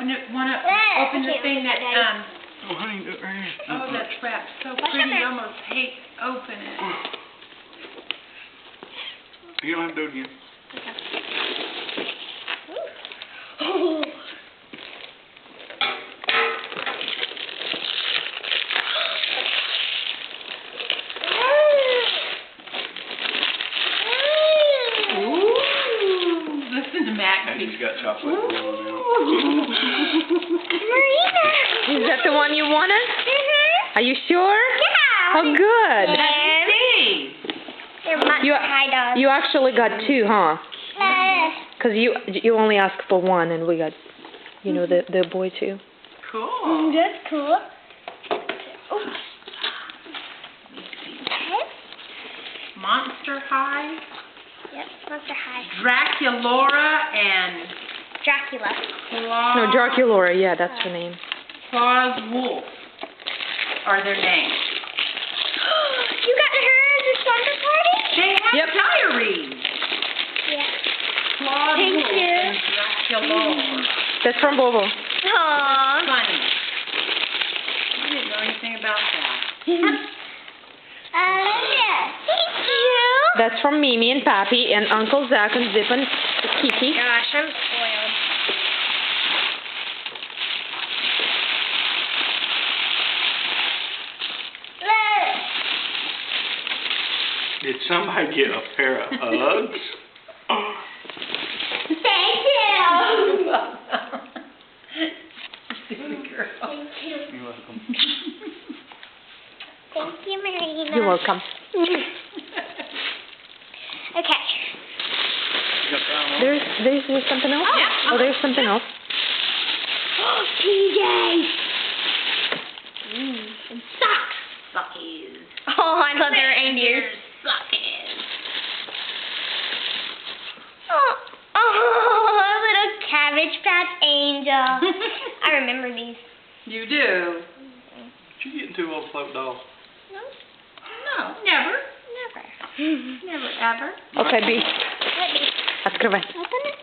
open it? Wanna open the thing that Oh, honey, do it right here. oh, that's wrapped so pretty. You almost hate open it. You don't have to do it again. Listen to Max. He's got chocolate going now. Marina! Is that the one you wanted? Mm-hmm. Are you sure? Yeah. Oh, good. They're much high dogs. You actually got two, huh? Because you only asked for one, and we got, you know, the boy too. Cool. That's cool. Monster High. Yep, Monster High. Draculora and Dracula. Claus. No, Draculaura, yeah, that's her name. Claus Wolf are their names. You got her at the slumber party? They have Yep. diaries. Yeah. Claus Thank Wolf you. and Draculora. That's from Bobo. Aww. Funny. I didn't know anything about that. Yeah. Thank you. That's from Mimi and Pappy and Uncle Zach and Zip and Kiki. Gosh, I'm spoiled. Did somebody get a pair of Uggs? Thank you. Silly girl. Thank you. You're welcome. Thank you, Marina. You're welcome. Okay. You got that one? There's something else? Yeah. Oh, there's something else. PJs. And socks. Suckies. Oh, I thought they were reindeers. Suckies. Oh, a little Cabbage Patch Angel. I remember these. You do? Did you get too old to play with dolls? No, No, never. never. Never ever. Okay, B. Let me Открывай. open it.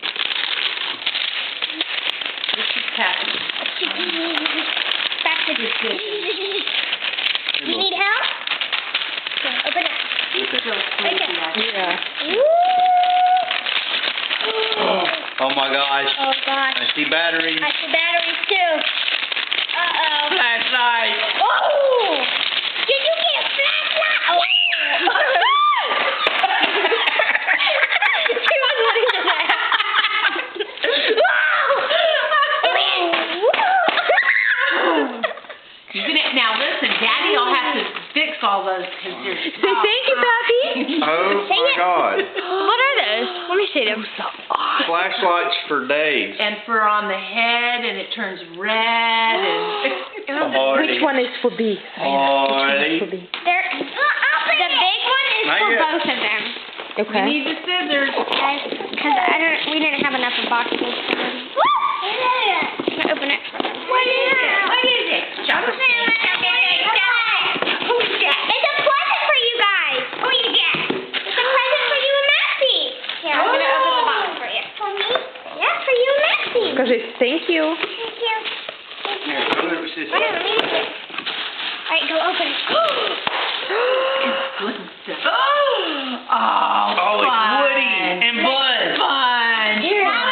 This is Pappy. Back to this. You need help? Okay, open it. He's so Okay. sleepy. Yeah. Ooh. Oh my gosh. Oh gosh. I see batteries. I see batteries too. Uh-oh. Flashlight. Oh! Did you get a flashlight? Oh! She was wanting to laugh. Now listen, Daddy will have to fix all those because they're Say thank you, Pappy. Oh Say my it. God. What are those? Let me see them. Flashlights for days. And for on the head, and it turns red, and Which one is for B? Hardy. For B. They're, the big one is Not for yet. both of them. we Okay. need the scissors. Because we didn't have enough of boxes for them. I'm gonna open it for them. What is it? What is it? Chocolate. Who you get? It's a present for you guys. Who you get? It's a present for you and Maxie. Here, I'm gonna open the box for you. For me? Yeah, for you and Maxie. Because it's thank you. Thank you. Thank you. Here, come here with this. Wait a minute. Alright, go open it. Good stuff. Oh, it's fun. Woody and Buzz. Fun. Here. Fun.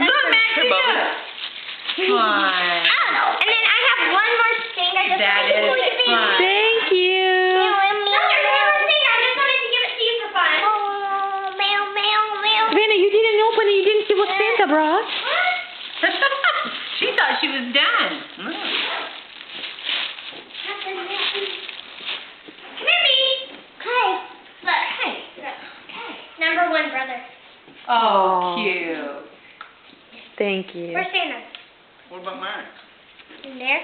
Look, Maxie, Here, Bubba. look. Fun. And then I have one more thing I just That wanted to is give you. fun. Thank you. No, there's one more thing. I just wanted to give it to you for fun. Oh, meow, meow, meow. Savannah, you didn't open it. You didn't see what Santa brought. She thought she was done. No. Come here, me. Okay. Look. Hey. Look. Okay. Number one, brother. Oh, cute. Thank you. Where's Santa? What about Max? In there.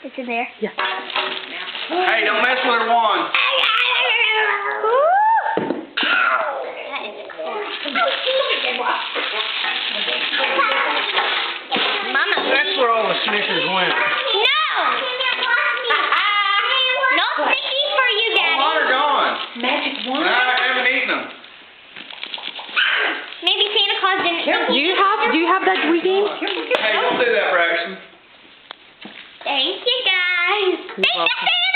It's in there. Yeah. Hey, don't mess with her wand. That is cool. Mama. That's where all the Snickers went. No! No stickies for you, All mine Daddy. are gone. Magic I wand. haven't eaten them. Maybe Santa Claus didn't. Do you have that we gave? Hey, Jackson? Thank you, guys. Thank you, welcome. Santa.